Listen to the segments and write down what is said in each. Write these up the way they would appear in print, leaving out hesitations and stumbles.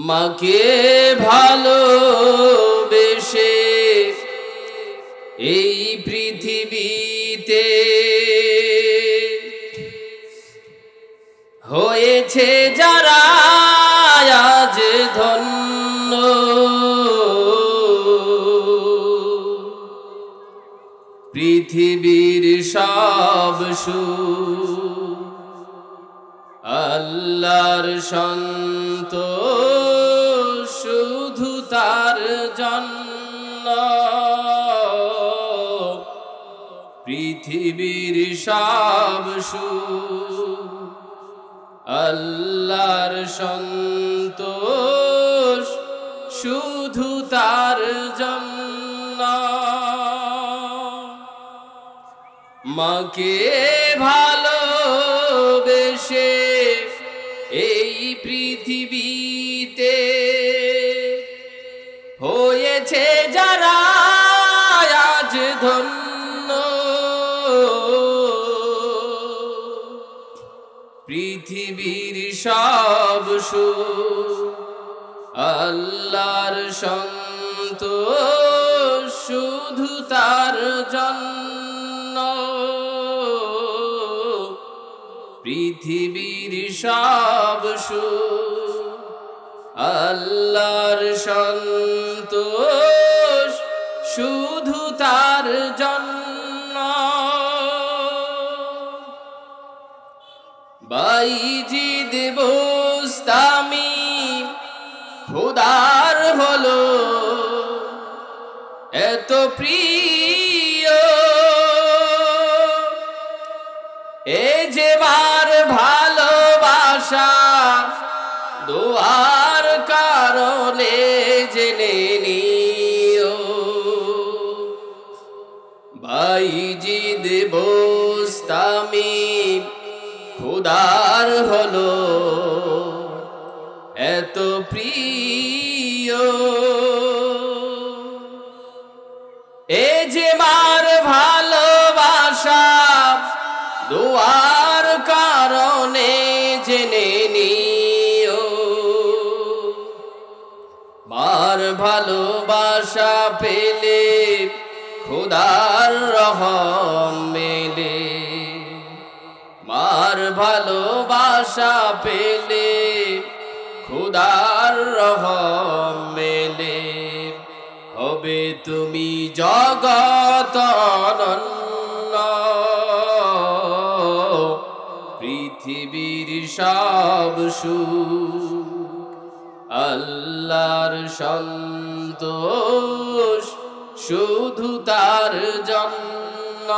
মাকে ভালোবেসে এই পৃথিবীতে হয়েছে যারা আজ ধন্য, পৃথিবীর সব সুখ আল্লাহর সন্তোষ শুধু তার জন্য, পৃথিবীর সব সুখ আল্লাহর সন্তোষ শুধু তার জন্য। মাকে ভালোবেসে এই পৃথিবীতে হয়েছে যারা আজ ধন্য, পৃথিবীর সব সুখ আল্লাহর সন্তোষ শুধু তার জন্য, পৃথিবীর সব সুখ আল্লাহর সন্তোষ শুধু তার জন্য। বাইজিদ বুস্তামি খোদার হলো এত প্রিয়, এ যে বার ভালোবাসা দোয়ার কারণে জেনে নিও। বাইজিদ বুস্তামি খোদার হলো এত প্রিয়, এ যে মার ভালোবাসা দোয়ার কারণে জেনে নিও। মার ভালোবাসা পেলে খোদার রহম মেলে, মার ভালোবাসা পেলে খোদার রহম মেলে, হবে তুমি জগত অনন্য, পৃথিবীর সব সুখ আল্লাহর সন্তোষ শুধু তার জন্য,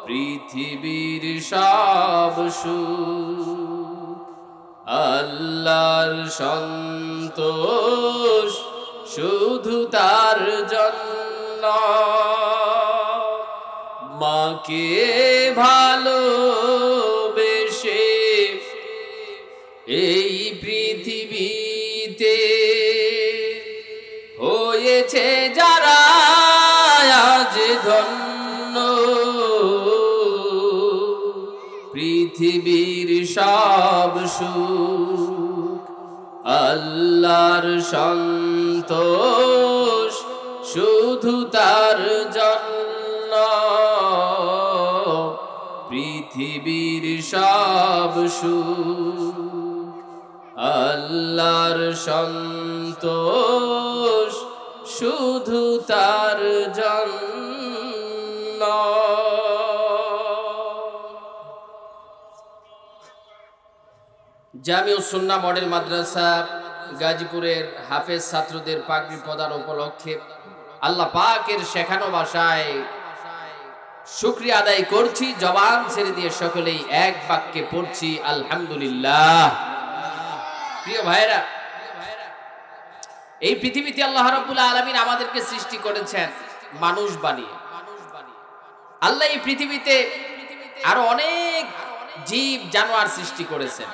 পৃথিবীর সব সুখ আল্লাহর সন্তোষ শুধু তার জন্য। মাকে ভালোবেসে এই পৃথিবীতে হয়েছে যারা আজ ধন্য, পৃথিবীর সব সুখ আল্লাহর সন্তোষ শুধু তার জন্য, পৃথিবীর সব সুখ আল্লাহর সন্তোষ শুধু তার জন্য। জামিউস সুন্নাহ মডেল মাদ্রাসা গাজীপুরের হাফেজ ছাত্রদের পাগড়ি প্রদান উপলক্ষে আল্লাহ পাকের শেখানো ভাষায় শুকরিয়া আদায় করছি। জবান ছেড়ে দিয়ে সকলেই এক বাক্যে পড়ছি আলহামদুলিল্লাহ। প্রিয় ভাইরা, এই পৃথিবীতে আল্লাহ রাব্বুল আলামিন আমাদেরকে সৃষ্টি করেছেন মানুষ বানিয়ে। আল্লাহ এই পৃথিবীতে আরো অনেক জীব জানোয়ার সৃষ্টি করেছেন।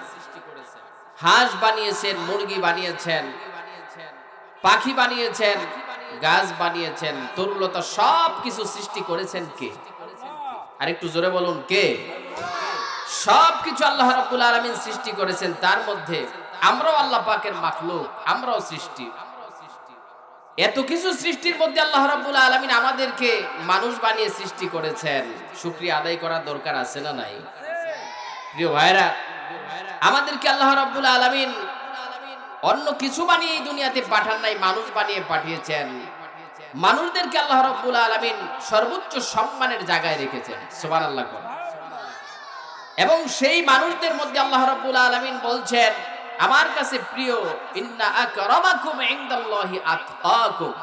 হাঁস বানিয়েছেন, মুরগি বানিয়েছেন, পাখি বানিয়েছেন, গাছ বানিয়েছেন, তরুলতা সব কিছু সৃষ্টি করেছেন কে? আর একটু জোরে বলুন কে? সবকিছু আল্লাহ রাব্বুল আলামিন সৃষ্টি করেছেন। তার মধ্যে আমরাও আল্লাহ পাকের মাখলুক, আমরাও সৃষ্টি। এত কিছু সৃষ্টির মধ্যে আল্লাহ রাব্বুল আলামিন আমাদেরকে মানুষ বানিয়ে সৃষ্টি করেছেন। শুকরিয়া আদায় করার দরকার আছে না নাই? প্রিয় ভাইরা, আমাদেরকে আল্লাহ রাব্বুল আলামিন অন্য কিছু বানিয়ে এই দুনিয়াতে পাঠান নাই, মানুষ বানিয়ে পাঠিয়েছেন। মানুষদেরকে আল্লাহ রাব্বুল আলামিন সর্বোচ্চ সম্মানের জায়গায় রেখেছেন। সুবহানাল্লাহ। এবং সেই মানুষদের মধ্যে আল্লাহ রাব্বুল আলামিন বলছেন, আমার কাছে প্রিয়, ইন্না আকরামাকুম ইনদাল্লাহি আতকাকুম।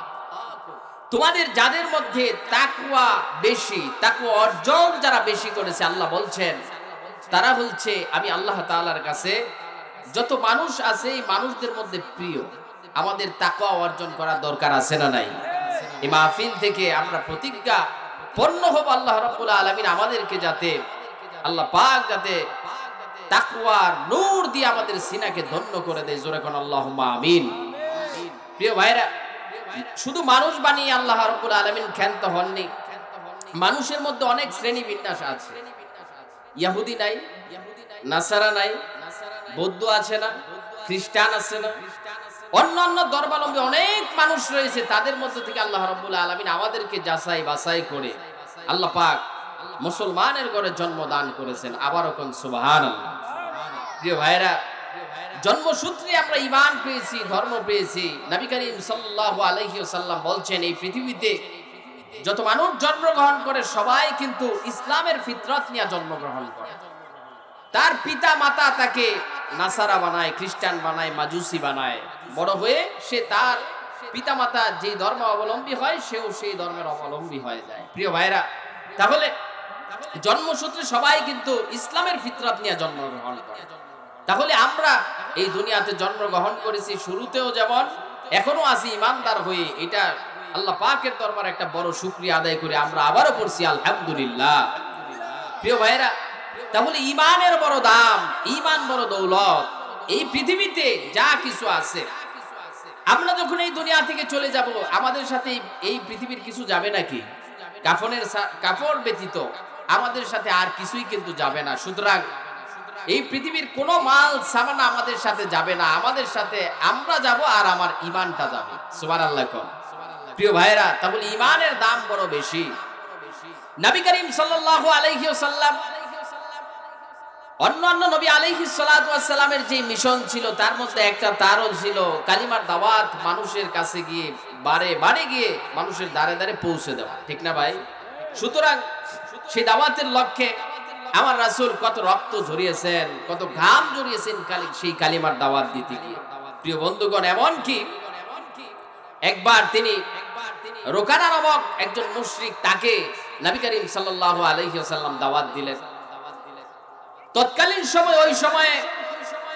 তোমাদের যাদের মধ্যে তাকওয়া বেশি, তাকওয়া অর্জন যারা বেশি করেছে, আল্লাহ বলছেন তারা হচ্ছে আমি আল্লাহ তাআলার কাছে যত মানুষ আছে এই মানুষদের মধ্যে প্রিয়। আমাদের তাকওয়া অর্জন করার দরকার আছে না নাই? এই মাহফিল থেকে আমরা প্রতিজ্ঞা পূর্ণ হব আল্লাহ রাব্বুল আলামিন আমাদেরকে যাতে আল্লাহ পাক যাতে তাকওয়ার নূর দিয়ে আমাদের সিনাকে ধন্য করে দেয়। জোরে কোন আল্লাহুম্মা আমিন। প্রিয় ভাইরা, শুধু মানুষ বানিয়ে আল্লাহ রাব্বুল আলামিন ক্ষান্ত হননি। মানুষের মধ্যে অনেক শ্রেণী বিন্যাস আছে। ইহুদি নাই, নাসারা নাই, বৌদ্ধ আছে না, খ্রিস্টান আছে না, অন্যান্য ধর্মাবলম্বী অনেক মানুষ রয়েছে। তাদের মধ্যে থেকে আল্লাহ রাব্বুল আলামিন আমাদেরকে যাচাই বাছাই করে আল্লাহ পাক মুসলমানের ঘরে জন্ম দান করেছেন। আবারও কোন সুবহানাল্লাহ। প্রিয় ভাইরা, জন্মসূত্রে আমরা ঈমান পেয়েছি, ধর্ম পেয়েছি। নবী করিম সাল্লাল্লাহু আলাইহি ওয়াসাল্লাম বলছেন, এই পৃথিবীতে যত মানুষ জন্মগ্রহণ করে সবাই কিন্তু ইসলামের ফিতরত নিয়ে জন্মগ্রহণ করে। তার পিতা মাতা তাকে নাসারা বানায়, খ্রিস্টান বানায়, মাজুসি বানায়। বড় হয়ে সে তার পিতা মাতা যেই ধর্ম অবলম্বী হয় সেও সেই ধর্মের অবলম্বী হয়ে যায়। প্রিয় ভাইরা, তাহলে জন্মসূত্রে সবাই কিন্তু ইসলামের ফিতরত নিয়ে জন্মগ্রহণ করে। তাহলে আমরা এই দুনিয়াতে জন্মগ্রহণ করেছি শুরুতেও যেমন এখনো আছি ইমানদার হয়ে, এটা আল্লাহ পাকের দরবারে একটা বড় শুকরিয়া আদায় করে আমরা আবারও পড়ছি আলহামদুলিল্লাহ। প্রিয় ভাইরা, তাহলে ইমানের বড় দাম, ইমান বড় দৌলত। এই পৃথিবীতে যা কিছু আছে, আমরা যখন এই দুনিয়া থেকে চলে যাব আমাদের সাথে এই পৃথিবীর কিছু যাবে নাকি? কাপড় ব্যতীত আমাদের সাথে আর কিছুই কিন্তু যাবে না। সুতরাং এই পৃথিবীর কোনো মাল সামান আমাদের সাথে যাবে না। আমাদের সাথে আমরা যাব আর আমার ঈমানটা যাবে। সুবহানাল্লাহ। প্রিয় ভাইরা, তাহলে ঈমানের দাম বড় বেশি। নবী করিম সাল্লাল্লাহু আলাইহি ওয়াসাল্লাম অন্যান্য নবী আলাইহিস সালাতু ওয়াস সালামের যে মিশন ছিল তার মধ্যে একটা তারও ছিল কালিমার দাওয়াত মানুষের কাছে গিয়ে বারে বারে গিয়ে মানুষের দ্বারে দ্বারে পৌঁছে দেওয়া। ঠিক না ভাই? সুতরাং সেই দাওয়াতের লক্ষ্যে আমার রাসূল কত রক্ত ঝরিয়েছেন, কত ঘাম ঝরিয়েছেন সেই কালিমার দাওয়াত দিতে গিয়ে। প্রিয় বন্ধুগণ, এমন কি একবার তিনি রোকানা নামক একজন মুশরিক, তাকে নবী করিম সাল্লাল্লাহু আলাইহি ওয়াসাল্লাম দাওয়াত দিলেন। তৎকালীন সময়, ওই সময়ে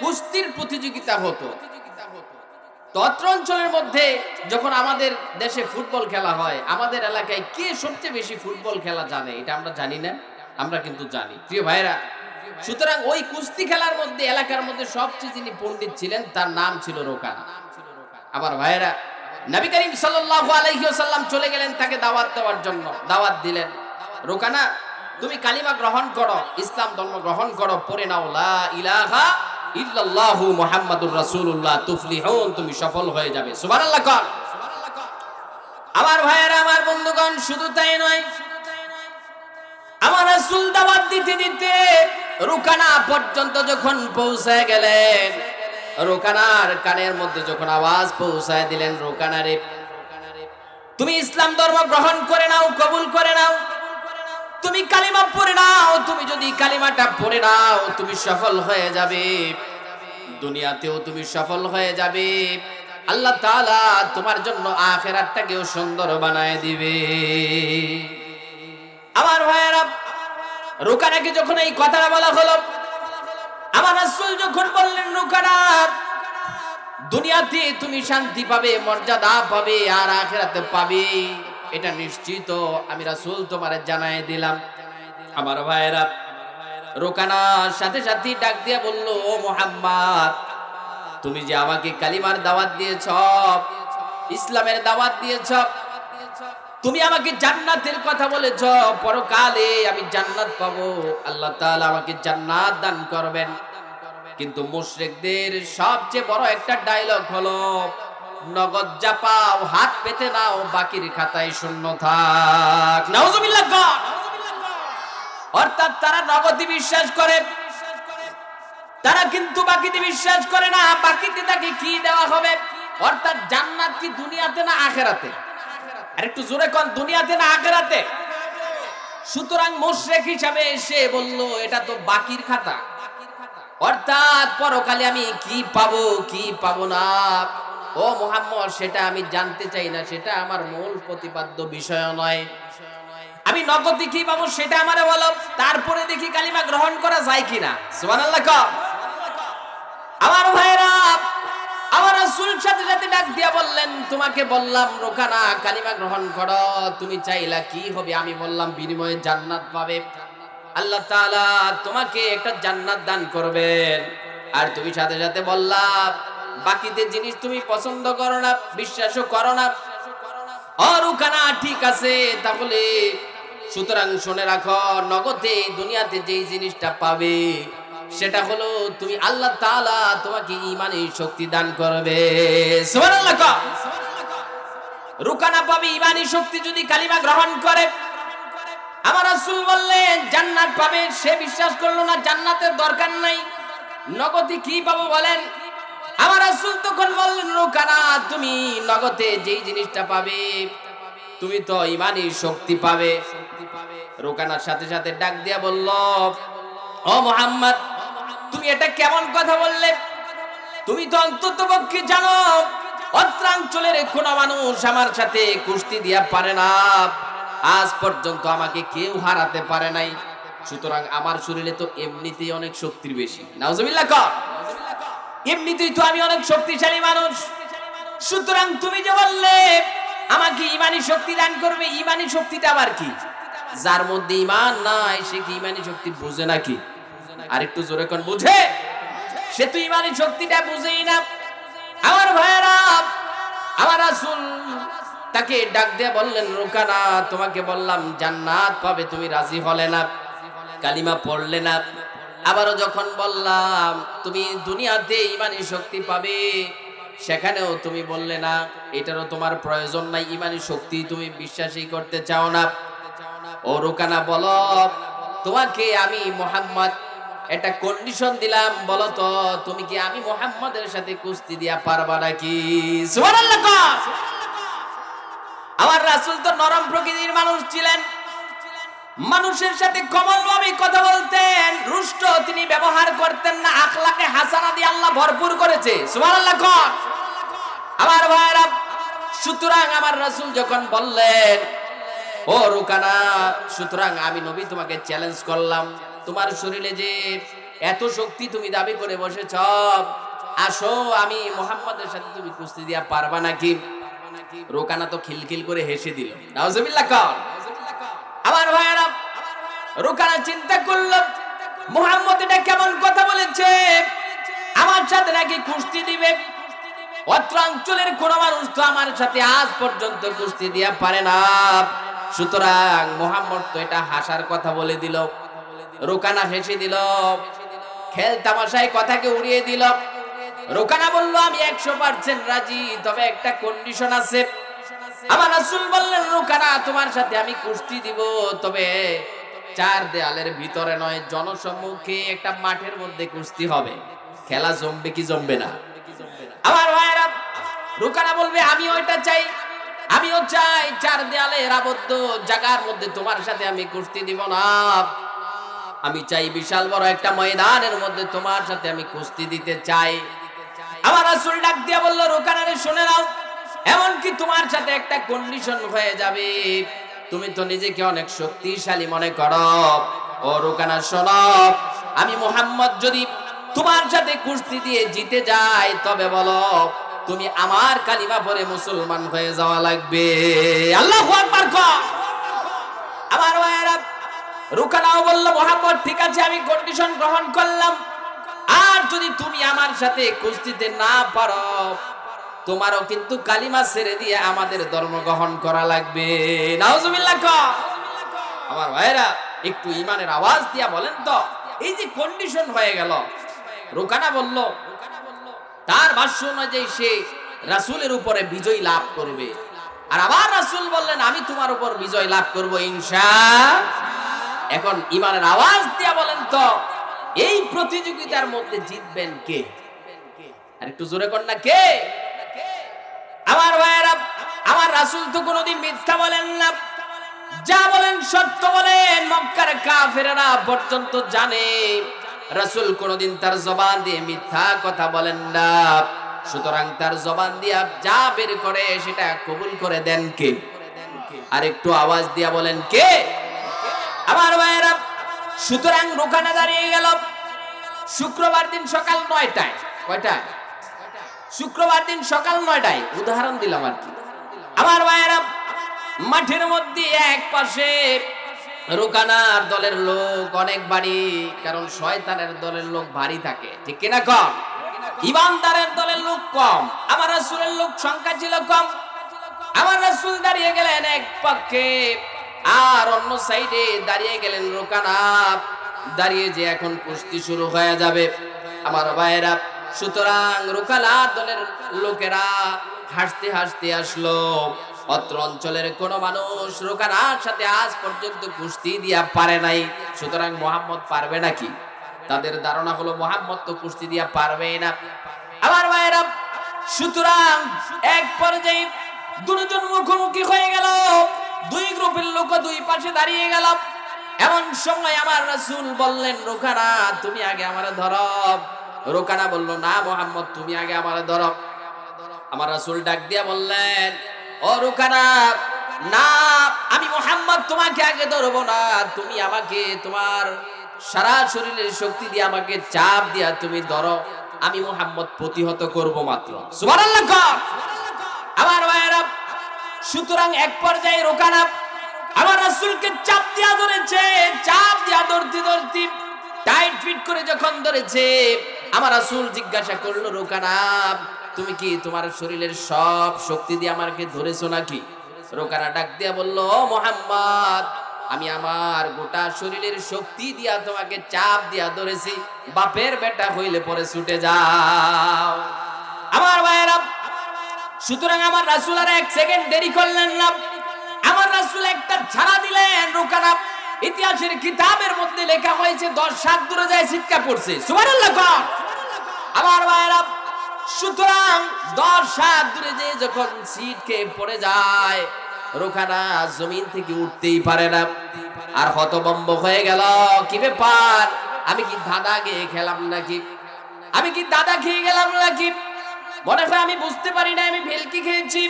কুস্তির প্রতিযোগিতা হতো। তত্র অঞ্চলের মধ্যে যখন আমাদের দেশে ফুটবল খেলা হয়, আমাদের এলাকায় কে সবচেয়ে বেশি ফুটবল খেলা জানে এটা আমরা জানি না, আমরা কিন্তু জানি। প্রিয় ভাইরা, সুতরাং ওই কুস্তি খেলার মধ্যে এলাকার মধ্যে সবচেয়ে যিনি পণ্ডিত ছিলেন তার নাম ছিল রোকানা। আমার ভাইরা, নবী করিম সাল্লাল্লাহু আলাইহি ওয়াসাল্লাম চলে গেলেন তাকে দাওয়াত দেওয়ার জন্য। দাওয়াত দিলেন, রোকানা তুমি কালিমা গ্রহণ করো, ইসলাম ধর্ম গ্রহণ করো, পড়ে নাও লা ইলাহা ইল্লাল্লাহু মুহাম্মাদুর রাসূলুল্লাহ তুফলিহুন, তুমি সফল হয়ে যাবে। সুবহানাল্লাহ। কর আমার ভাইয়েরা, আমার বন্ধুগণ, শুধু তাই নয়, আমার রাসূল দাওয়াত দিতে দিতে রোকানা পর্যন্ত যখন পৌঁছায় গেলেন, রোকানার কানের মধ্যে যখন আওয়াজ পৌঁছায় দিলেন, রোকানা রে তুমি ইসলাম ধর্ম গ্রহণ করে নাও, কবুল করে নাও, তুমি কালিমা পড়ে নাও, তুমি যদি কালিমাটা পড়ে নাও তুমি সফল হয়ে যাবে, দুনিয়াতেও তুমি সফল হয়ে যাবে, আল্লাহ তাআলা তোমার জন্য আখিরাতটাকেও সুন্দর বানায় দিবে। আমার ভাইয়েরা, রোকানাকে যখন এই কথাটা বলা হলো, আমার রাসূল যখন বললেন রোকানা দুনিয়াতে তুমি শান্তি পাবে, মর্যাদা পাবে, আর আখিরাতে পাবে, এটা নিশ্চিত আমি রাসূল তোমারে জানাই দিলাম। আমার ভাইয়েরা, রোকানার সাথে সাথে ডাক দিয়া বলল, ও মুহাম্মদ, তুমি যে আমাকে কালিমার দাওয়াত দিয়েছ, ইসলামের দাওয়াত দিয়েছ, তুমি আমাকে জান্নাতের কথা বলেছ, পরকালে আমি জান্নাত পাবো, আল্লাহ তাআলা আমাকে জান্নাত দান করবেন। কিন্তু মুশরিকদের সবচেয়ে বড় একটা ডায়লগ হলো, নগদ যা পাও হাত পেতে নাও, বাকির খাতায় শূন্য থাক। নাউজুবিল্লাহ। অর্থাৎ তারা নগদে বিশ্বাস করে, তারা কিন্তু বাকিতে বিশ্বাস করে না। বাকিতে তাকে কি দেওয়া হবে, অর্থাৎ জান্নাত কি দুনিয়াতে না আখেরাতে? আর একটু জোরে কোন, দুনিয়াতে না আখেরাতে? সুতরাং মুশরিক হিসাবে সে বলল এটা তো বাকির খাতা, অর্থাৎ পরকালে আমি কি পাবো কি পাবো না, ও মুহাম্মদ সেটা আমি জানতে চাই না, সেটা আমার মূল প্রতিপাদ্য বিষয় নয়। আমি নগদে কি পাবো সেটা আমারে বলো, তারপরে দেখি কালিমা গ্রহণ করা যায় কিনা। সুবহানাল্লাহ। আমার ভাইরা, আমার রাসূল সাথে সাথে ডাক দিয়া বললেন, তোমাকে বললাম রোকানা কালিমা গ্রহণ করো, তুমি চাইলা কি হবে? আমি বললাম বিনিময়ে জান্নাত পাবে, আল্লাহ তাআলা তোমাকে একটা জান্নাত দান করবেন। আর তুমি সাথে সাথে বললা বাকিতে জিনিস তুমি পছন্দ করো না, বিশ্বাসও করো না। ও রোকানা, ঠিক আছে তাহলে সুতরাং শুনে রাখো, নগদে দুনিয়াতে যেই জিনিসটা পাবে সেটা হলো তুমি আল্লাহ তাআলা তোমাকে ঈমানি শক্তি দান করবে। সুবহানাল্লাহ। রুকানা পাবে ঈমানি শক্তি যদি কালিমা গ্রহণ করে। আমার রাসূল বললেন জান্নাত পাবে, সে বিশ্বাস করলো না, জান্নাতের দরকার নাই, নগদে কি পাবো বলেন? আমার রাসূল তখন বললেন, রুকানা তুমি নগদে যেই জিনিসটা পাবে তুমি তো ঈমানি শক্তি পাবে। রুকানার সাথে সাথে ডাক দিয়া বলল, ও মুহাম্মদ তুমি এটা কেমন কথা বললে? তুমি তো অন্ততপক্ষে জানো অত্রাঞ্চলের কোন মানুষ আমার সাথে কুস্তি দিয়া পারে না, আজ পর্যন্ত আমাকে কেউ হারাতে পারে নাই, সুতরাং আমার শরীরে তো এমনিতেই অনেক শক্তির বেশি। নাউজুবিল্লাহ। এমনিতেই তো আমি অনেক শক্তিশালী মানুষ, সুতরাং তুমি যে বললে আমাকে ঈমানি শক্তি দান করবে, ঈমানি শক্তিটা আবার কি? যার মধ্যে ঈমান নাই সে কি ঈমানি শক্তি বুঝে নাকি? আরেকটু জোরে কোন, বুঝে? সে তো ঈমানি শক্তিটা বুঝেই না। আমার ভাইরা, আমার রাসূল তাকে ডাক দিয়ে বললেন, রুকানা তোমাকে বললাম জান্নাত পাবে, তুমি রাজি হলে না, কালিমা পড়লে না। আবারও যখন বললাম তুমি দুনিয়াতে ঈমানি শক্তি পাবে, সেখানেও তুমি বললে না, এটারও তোমার প্রয়োজন নাই, ঈমানি শক্তি তুমি বিশ্বাসই করতে চাও না। ও রুকানা বলো, তোমাকে আমি মুহাম্মদ একটা কন্ডিশন দিলাম, বলো তো তুমি কি আমি মুহাম্মদের সাথে কুস্তি দিয়া পারবা নাকি? সুবহানাল্লাহ। আমার রাসূল তো নরম প্রকৃতির মানুষ ছিলেন, মানুষের সাথে কোমলভাবে কথা বলতেন, রুষ্ট তিনি ব্যবহার করতেন না, আখলাকে হাসানা দিয়ে আল্লাহ ভরপুর করেছে। সুবহানাল্লাহ। আমার ভাইরা, সুতরাং আমার রাসূল যখন বললেন, ও রুকানা সুতরাং আমি নবী তোমাকে চ্যালেঞ্জ করলাম, তোমার শরীরে যে এত শক্তি তুমি দাবি করে বসেছ, আসো আমি মুহাম্মদের সাথে তুমি কুস্তি দিয়া পারবা নাকি? রুকানা তো খিলখিল করে হেসে দিল। নাউজুবিল্লাহ। আমার ভাইরা, রুকানা চিন্তা করল মুহাম্মদ এটা কেমন কথা বলেছে, আমার সাথে নাকি কুস্তি দিবে? অত্রাঞ্চলের কোন মানুষ তো আমার সাথে আজ পর্যন্ত কুস্তি দিয়া পারে না, সুতরাং মুহাম্মদ তো এটা হাসার কথা বলে দিল। রুকানা হেসে দিল, খেল তামাশায় কথাকে উড়িয়ে দিল। রুকানা বলল, আমি 100% রাজি, তবে একটা কন্ডিশন আছে। আমার রাসূল বললেন, রুকানা তোমার সাথে আমি কুস্তি দিব, তবে 4 দেয়ালের ভিতরে নয়, জনসম্মুখে একটা মাঠের মধ্যে কুস্তি হবে। খেলা জমবে কি জমবে না? আমার ভাইরা, রুকানা বলবে আমি ওইটা চাই, আমিও চাই 4 দেয়ালের আবদ্ধ জায়গার মধ্যে তোমার সাথে আমি কুস্তি দিব না, আমি চাই বিশাল বড় একটা ময়দানের মধ্যে তোমার সাথে আমি কুস্তি দিতে চাই। আমার রাসূল ডাক দিয়া বলল, রুকানা রে শুনে নাও, এমনকি তোমার সাথে একটা কন্ডিশন হয়ে যাবে, তুমি তো নিজেকে অনেক শক্তিশালী মনে করো। ও রুকানা শোনো, আমি মুহাম্মদ যদি তোমার সাথে কুস্তি দিয়ে জিতে যাই, তবে বলো তুমি আমার কালিমা পড়ে মুসলমান হয়ে যাওয়া লাগবে। আল্লাহু আকবার। আমার ভাইরা, রুকানাও বলল, মুহাম্মদ ঠিক আছে আমি কন্ডিশন গ্রহণ করলাম, আর যদি তুমি আমার সাথে কুস্তিতে না পারো, তোমারও কিন্তু কালিমা ছেড়ে দিয়ে আমাদের ধর্ম গ্রহণ করা লাগবে। নাউজুবিল্লাহ। আমার ভাইরা, একটু ঈমানের আওয়াজ দিয়া বলেন তো, এই যে কন্ডিশন হয়ে গেল, রুকানা বলল তার ভাষ্য অনুযায়ী সে রাসূলের উপরে বিজয় লাভ করবে। আর আবার রাসূল বললেন আমি তোমার উপর বিজয় লাভ করব ইনশাআল্লাহ। এখন ঈমানের আওয়াজ দিয়া বলেন তো এই প্রতিযোগিতার মধ্যে জিতবেন কে? আর একটু জোরে কর না, কে? আমার ভাইয়েরা, আমার রাসূল তো কোনোদিন মিথ্যা বলেন না, যা বলেন সত্য বলেন। মক্কার কাফেররা পর্যন্ত জানে রাসূল কোনোদিন তার জবান দিয়ে মিথ্যা কথা বলেন না। সুতরাং তার জবান দিয়া যা বের করে সেটা কবুল করে দেন কে? আর একটু আওয়াজ দিয়া বলেন কে? আমার ভাইয়েরা, সুতরাং রুকানা দাঁড়িয়ে গেল শুক্রবার দিন সকাল ৯টায়। কয়টায়? শুক্রবার দিন সকাল ৯টায়, উদাহরণ দিলাম আর কি। আমার ভাইয়েরা, মাঠের মধ্যে এক পাশে রুকানার দলের লোক অনেক ভারী, কারণ শয়তানের দলের লোক ভারী থাকে, ঠিক কিনা কম? ইমানদারের দলের লোক কম। আমার রাসূলের লোক সংখ্যা ছিল কম। আমার রাসূল দাঁড়িয়ে গেলেন এক পক্ষে, আর অন্য সাইডে দাঁড়িয়ে গেলেন রুকানা। দাঁড়িয়ে যে এখন কুস্তি শুরু হয়ে যাবে আমার ভাইয়েরা। সুতরাং রুকানা দলের লোকেরা হাসতে হাসতে আসলো। অত্র অঞ্চলের কোন মানুষ রুকানার সাথে আজ পর্যন্ত কুস্তি দিয়া পারে নাই। সুতরাং মুহাম্মদ পারবে নাকি? তাদের ধারণা হলো মুহাম্মদ তো কুস্তি দিয়া পারবে না। আমার ভাইয়েরা, সুতরাং এক পর্যায়ে দুজন মুখোমুখি হয়ে গেল। দুই গ্রুপের লোক দুই পাশে দাঁড়িয়ে গেল। এমন সময় আমার রাসূল বললেন রুকানা তুমি আগে আমারে ধরো। রুকানা বলল না মুহাম্মদ তুমি আগে আমারে ধরো। আমার রাসূল ডাক দিয়া বললেন ও রুকানা, না আমি মুহাম্মদ তোমাকে আগে ধরবো না, তুমি আমাকে তোমার সারা শরীরের শক্তি দিয়ে আমাকে চাপ দিয়া তুমি ধরো, আমি মুহাম্মদ প্রতিহত করব মাত্র। সুবহানাল্লাহ কর। আমার ভাইয়েরা, সুতরাং এক পর্যায়ে রুকানা আমার রাসূলকে চাপ দিয়া ধরেছে। চাপ দিয়া ধরতে ধরতে টাইট ফিট করে যখন ধরেছে, আমার রাসূল জিজ্ঞাসা করলো রুকানা তুমি কি তোমার শরীরের সব শক্তি দিয়ে আমাকে ধরেছো নাকি? রুকানা ডাক দিয়া বলল ও মুহাম্মদ, আমি আমার গোটা শরীরের শক্তি দিয়া তোমাকে চাপ দিয়া ধরেছি, বাপের বেটা হইলে পরে ছুটে যাও। আমার ভাইয়েরা, সুতরাং আমার রাসূল আর এক সেকেন্ড দেরি করলেন না। আমার রাসূল একটা ছাড়া দিলেন। রুকানা ইতিহাসের কিতাবের মধ্যে লেখা হয়েছে 10 হাত দূরে যায় ছিটকা পড়ছে। সুবহানাল্লাহ। আমার ভাইয়েরা, সুতরাং 10 হাত দূরে যে যখন ছিটকে পড়ে যায়, রুকানা জমিন থেকে উঠতেই পারে না। আর হতভম্ব হয়ে গেল, কি ব্যাপার, আমি কি দাদা খেয়ে খেলাম নাকি? আমি কি দাদা খেয়ে গেলাম নাকি? মনে হয় আমি বুঝতে পারি না আমি ভেলকি খেয়েছি।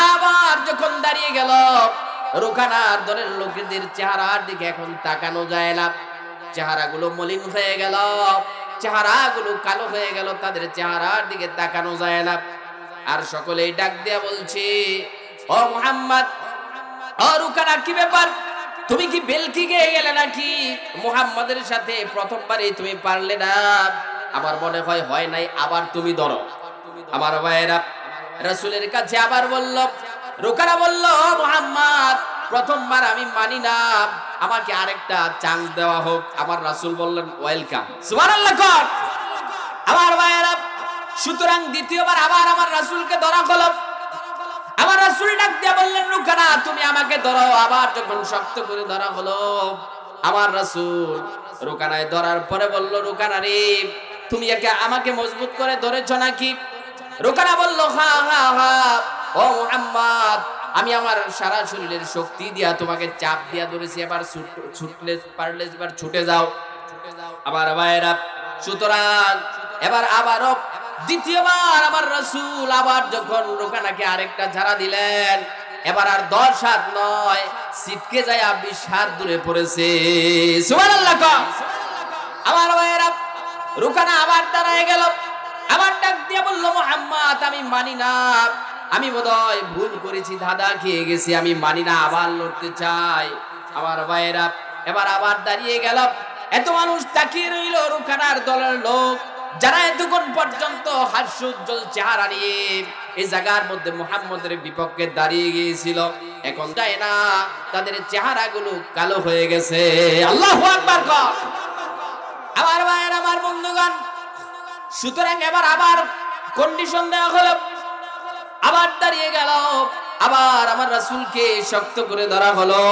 আবার যখন দাঁড়িয়ে গেল, রুকানার দলের লোকেদের চেহারার দিকে এখন তাকানো যায় না। চেহারাগুলো মলিন হয়ে গেল, চেহারাগুলো কালো হয়ে গেল, তাদের চেহারার দিকে তাকানো যায় না। আর সকলেই ডাক দিয়া বলছে ও মুহাম্মদ, ও রুকানা কি ব্যাপার, তুমি কি বেলকি খেয়ে গেলে নাকি? মুহাম্মাদের সাথে প্রথমবারই তুমি পারলে না, আমার মনে হয় হয় নাই, আবার তুমি ধরো। আমার ভাইয়েরা, রাসূলের কাছে আবার বলল, রুকানা বলল মুহাম্মদ প্রথমবার আমি মানি না, আমাকে আরেকটা চান্স দেওয়া হোক। আমার রাসূল বললেন ওয়েলকাম। সুবহানাল্লাহ কর। আমার ভাইয়েরা, সুতরাং দ্বিতীয়বার আবার আমার রাসূলকে ধরা হলো। আমার রাসূল ডাক দিয়ে বললেন রুকানা তুমি আমাকে ধরো। আবার যখন শক্ত করে ধরা হলো, আমার রাসূল রুকানায় ধরার পরে বলল রুকানা রে তুমি একে আমাকে মজবুত করে ধরেছ নাকি? রুকানা বলল হ্যাঁ হ্যাঁ হ্যাঁ ও মুহাম্মদ, আমি আমার সারা শরীরের শক্তি দিয়া তোমাকে চাপ দিয়া ধরেছি, এবার ছুটলে পারলে এবার ছুটে যাও। আমার ভাইয়েরা, সুতরাং এবার আবারও দ্বিতীয়বার আমার রাসূল আবার যখন রুকানাকে আরেকটা ঝাড়া দিলেন, এবার আর 10 হাত নয়, ছিটকে যায় 20 হাত দূরে পড়েছে। সুবহানাল্লাহ। আমার ভাইয়েরা, রুকানা আবার দাঁড়ায় গেল, আবার ডাক দিয়ে বলল মুহাম্মদ আমি মানি না, আমি বোধহয় ভুল করেছি, দাদা খেয়ে গেছি, আমি মানি না, আবার লড়তে চাই। আমার ভাইয়েরা, এবার আবার দাঁড়িয়ে গেল। এত মানুষ তাকিয়ে রইল, রুকানার দলের লোক যারা এতক্ষণ পর্যন্ত হাস্যোজ্জ্বল চেহারা নিয়ে এই জায়গার মধ্যে মুহাম্মদের বিপক্ষে দাঁড়িয়ে গিয়েছিল, এখন যায় না, তাদের চেহারাগুলো কালো হয়ে গেছে। আল্লাহু আকবার। আমার ভাইয়েরা, আমার বন্ধুগণ, সুতরাং এবার আবার কন্ডিশন দেওয়া হলো, আবার দাঁড়িয়ে গেল, আবার আমার রাসূলকে শক্ত করে ধরা হলো।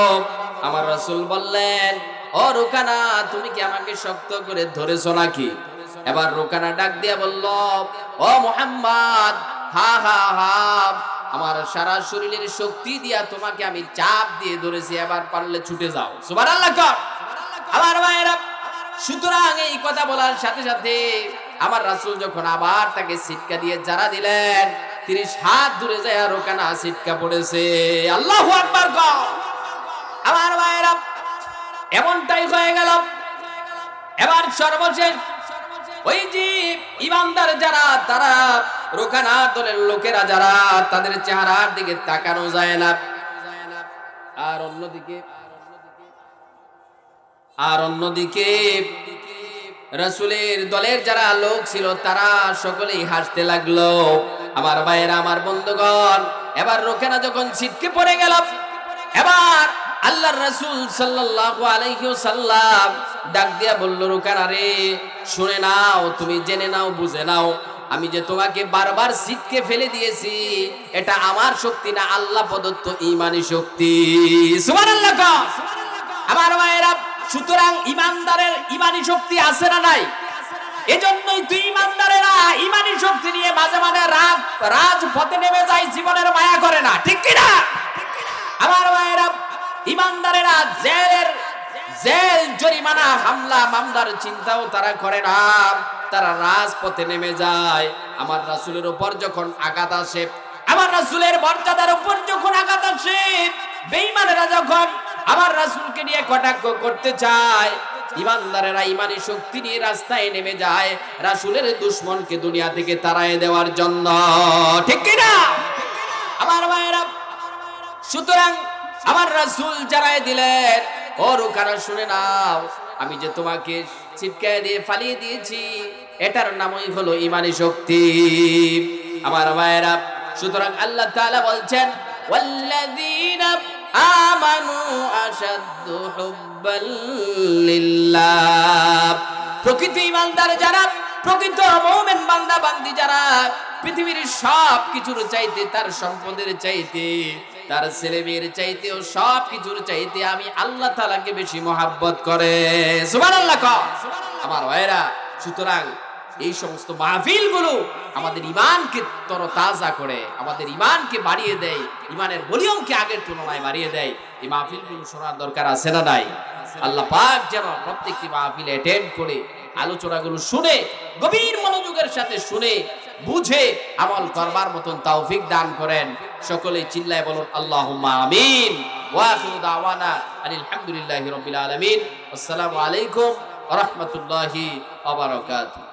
আমার রাসূল বললেন, ও রুকানা, তুমি কি আমাকে শক্ত করে ধরেছো নাকি? এবার রুকানা ডাক দিয়া বলল, ও মুহাম্মদ, হা হা হা, আমার সারা শরীরের শক্তি দিয়া তোমাকে আমি চাপ দিয়ে ধরেছি, এবার পারলে ছুটে যাও। সুবহানাল্লাহ কর। আমার ভাইরা, সুতরাং এই কথা বলার সাথে সাথে আমার রাসূল যখন আবার তাকে সিটকা দিয়ে জারা দিলেন, 30 হাত দূরে যায় রোকানা সিটকা পড়েছে। আল্লাহু আকবার কর। আমার ভাইরা, এমনটাই হয়ে গেল। এবার সর্বশেষ ওই যে ইমানদার যারা, তারা রোকানা দলের লোকেরা যারা, তাদের চেহারার দিকে তাকানো যায় না। আর অন্যদিকে রাসূলের দলের যারা লোক ছিল তারা সকলেই হাসতে লাগলো। আমার ভাইয়েরা, আমার বন্ধুগণ, এবার রোকানা যখন ছিটকে পড়ে গেল, এবার আল্লাহর রাসূল সাল্লাল্লাহু আলাইহি ওয়াসাল্লাম ডাক দিয়া বলল, রোকানা রে, শুনে নাও, তুমি জেনে নাও, বুঝে নাও, আমি যে তোমাকে বারবার ছিটকে ফেলে দিয়েছি, এটা আমার শক্তি না, আল্লাহ প্রদত্ত ঈমানি শক্তি। সুবহানাল্লাহ। আমার ভাইয়েরা, সুতরাং ইমানদারের ঈমানি শক্তি আছে না নাই? এজন্যই তুই ইমানদারেরা ঈমানি শক্তি নিয়ে মাঝে মাঝে রাজপথে নেমে যায়, জীবনের মায়া করে না, ঠিক কি না? আমার ভাইয়েরা, ইমানদারেরা জেল জরিমানা হামলা মামলার চিন্তাও তারা করে না, তারা রাজপথে নেমে যায়। আমার রাসূলের উপর যখন আঘাত আসে, আমার রাসূলের মর্যাদার উপর যখন আঘাত আসে, বেঈমানেরা যখন আমার রাসূলকে নিয়ে কটাক্ষ করতে চায়, ইমানদারেরা ঈমানি শক্তি নিয়ে রাস্তায় নেমে যায় রাসূলের দুশমনকে দুনিয়া থেকে তাড়ায় দেওয়ার জন্য, ঠিক কি না? আমার ভাইয়েরা, সুতরাং আমার রাসূল জানায় দিলেন, ও রুকানা, শুনে নাও, আমি যে তোমাকে ছিটকায় দিয়ে ফালিয়ে দিয়েছি, এটার নামই হলো ঈমানি শক্তি। আমার ভাইয়েরা, সুতরাং আল্লাহ তাআলা বলছেন, ওয়াল্লাযীনা আমানু আশাদ্দু হুব্বাল লিল্লাহ। প্রকৃত ঈমানদার যারা, প্রকৃত মুমিন বান্দা বান্দি যারা, পৃথিবীর সব কিছুর চাইতে, তার সম্পদের চাইতে, তার ছেলে মেয়ের চাইতেও সব কিছুর চাইতে আমি আল্লাহ তাআলাকে বেশি মহব্বত করে। সুবহানাল্লাহ। আমার ভাইরা, সুতরাং এই সমস্ত মাহফিলগুলো আমাদের ঈমানকে তরতাজা করে, আমাদের ঈমানকে বাড়িয়ে দেয়, ঈমানের ভলিউমকে আগের তুলনায় বাড়িয়ে দেয়। এই মাহফিলগুলো শোনার দরকার আছে না নাই? আল্লাহ পাক যেন প্রত্যেকটি মাহফিলে অ্যাটেন্ড করে আলোচনাগুলো শুনে, গভীর মনোযোগের সাথে শুনে বুঝে আমল করবার মতন তৌফিক দান করেন। সকলে চিল্লায় বলুন আল্লাহুম্মা আমিন। ওয়া আখিরু দাওয়ানা আনিল হামদুলিল্লাহি রাব্বিল আলামিন। আসসালামু আলাইকুম ওয়া রাহমাতুল্লাহি ওয়া বারাকাতুহু।